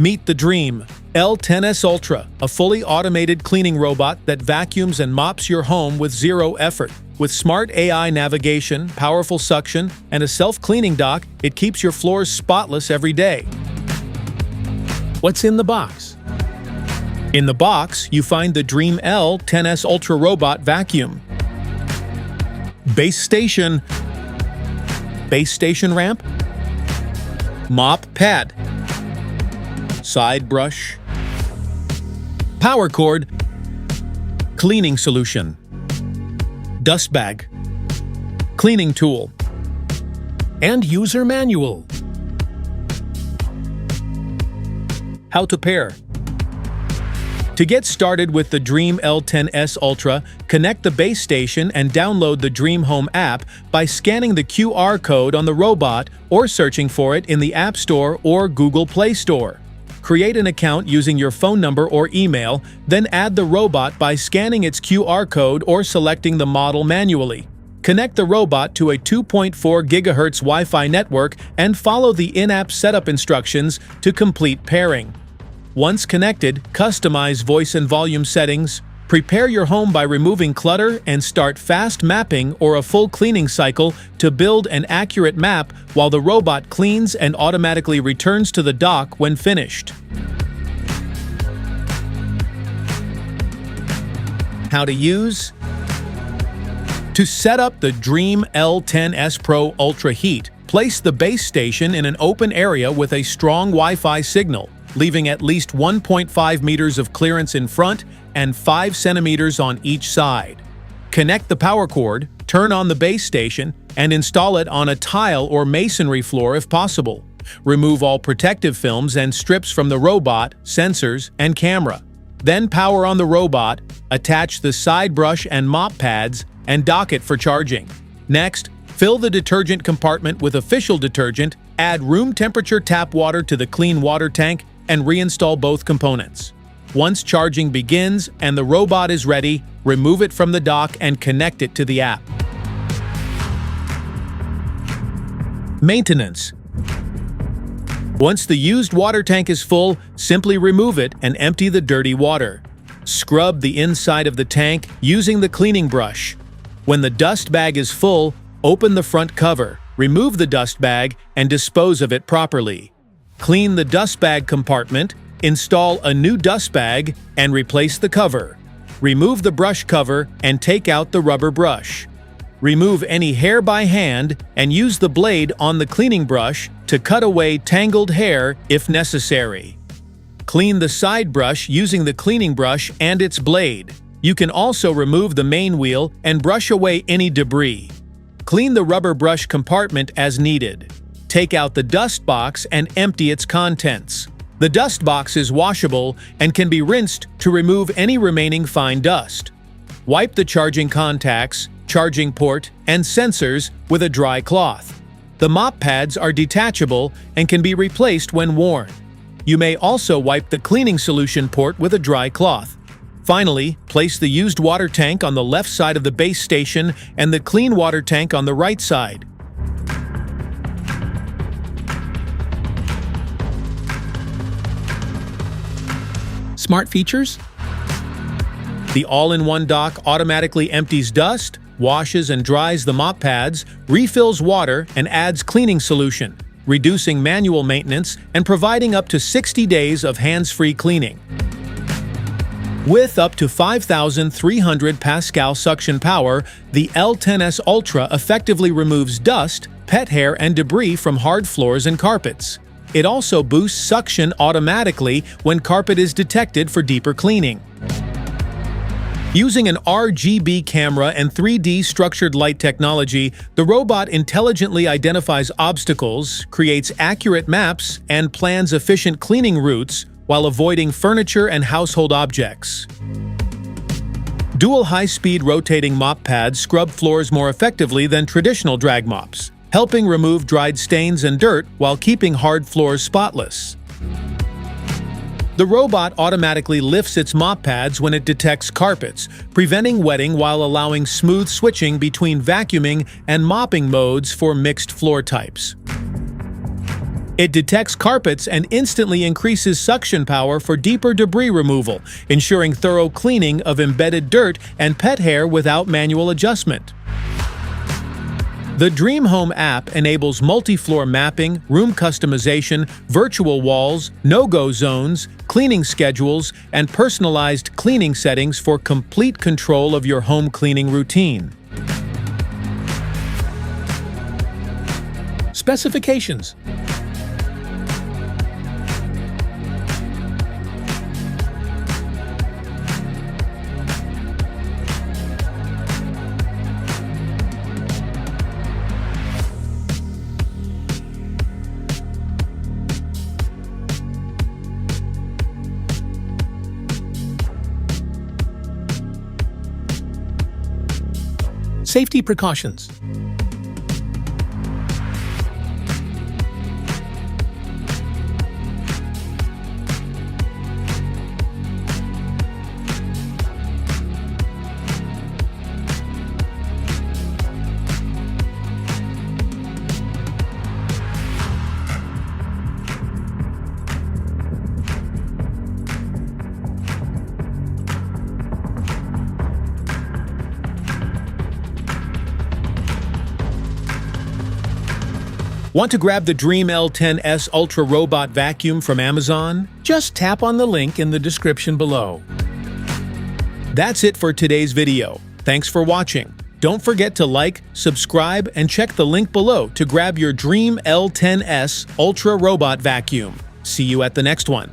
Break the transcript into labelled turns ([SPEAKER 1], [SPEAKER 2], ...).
[SPEAKER 1] Meet the Dreame L10s Ultra, a fully automated cleaning robot that vacuums and mops your home with zero effort. With smart AI navigation, powerful suction, and a self-cleaning dock, it keeps your floors spotless every day. What's in the box? In the box, you find the Dreame L10s Ultra Robot Vacuum, base station ramp, mop pad, side brush, power cord, cleaning solution, dust bag, cleaning tool, and user manual. How to pair. To get started with the Dreame L10s Ultra, connect the base station and download the Dreame Home app by scanning the QR code on the robot or searching for it in the App Store or Google Play Store. Create an account using your phone number or email, then add the robot by scanning its QR code or selecting the model manually. Connect the robot to a 2.4 GHz Wi-Fi network and follow the in-app setup instructions to complete pairing. Once connected, customize voice and volume settings, prepare your home by removing clutter, and start fast mapping or a full cleaning cycle to build an accurate map while the robot cleans and automatically returns to the dock when finished. How to use? To set up the Dreame L10s Pro Ultra Heat, place the base station in an open area with a strong Wi-Fi signal, leaving at least 1.5 meters of clearance in front and 5 centimeters on each side. Connect the power cord, turn on the base station, and install it on a tile or masonry floor if possible. Remove all protective films and strips from the robot, sensors, and camera. Then power on the robot, attach the side brush and mop pads, and dock it for charging. Next, fill the detergent compartment with official detergent, add room temperature tap water to the clean water tank, and reinstall both components. Once charging begins and the robot is ready, remove it from the dock and connect it to the app. Maintenance. Once the used water tank is full, simply remove it and empty the dirty water. Scrub the inside of the tank using the cleaning brush. When the dust bag is full, open the front cover, remove the dust bag, and dispose of it properly. Clean the dust bag compartment, install a new dust bag, and replace the cover. Remove the brush cover and take out the rubber brush. Remove any hair by hand and use the blade on the cleaning brush to cut away tangled hair if necessary. Clean the side brush using the cleaning brush and its blade. You can also remove the main wheel and brush away any debris. Clean the rubber brush compartment as needed. Take out the dust box and empty its contents. The dust box is washable and can be rinsed to remove any remaining fine dust. Wipe the charging contacts, charging port, and sensors with a dry cloth. The mop pads are detachable and can be replaced when worn. You may also wipe the cleaning solution port with a dry cloth. Finally, place the used water tank on the left side of the base station and the clean water tank on the right side. Smart features? The all-in-one dock automatically empties dust, washes and dries the mop pads, refills water, and adds cleaning solution, reducing manual maintenance and providing up to 60 days of hands-free cleaning. With up to 5,300 Pascal suction power, the L10s Ultra effectively removes dust, pet hair, and debris from hard floors and carpets. It also boosts suction automatically when carpet is detected for deeper cleaning. Using an RGB camera and 3D structured light technology, the robot intelligently identifies obstacles, creates accurate maps, and plans efficient cleaning routes while avoiding furniture and household objects. Dual high-speed rotating mop pads scrub floors more effectively than traditional drag mops, helping remove dried stains and dirt while keeping hard floors spotless. The robot automatically lifts its mop pads when it detects carpets, preventing wetting while allowing smooth switching between vacuuming and mopping modes for mixed floor types. It detects carpets and instantly increases suction power for deeper debris removal, ensuring thorough cleaning of embedded dirt and pet hair without manual adjustment. The Dreame Home app enables multi-floor mapping, room customization, virtual walls, no-go zones, cleaning schedules, and personalized cleaning settings for complete control of your home cleaning routine. Specifications. Safety precautions. Want to grab the Dreame L10s Ultra Robot Vacuum from Amazon? Just tap on the link in the description below. That's it for today's video. Thanks for watching. Don't forget to like, subscribe, and check the link below to grab your Dreame L10s Ultra Robot Vacuum. See you at the next one.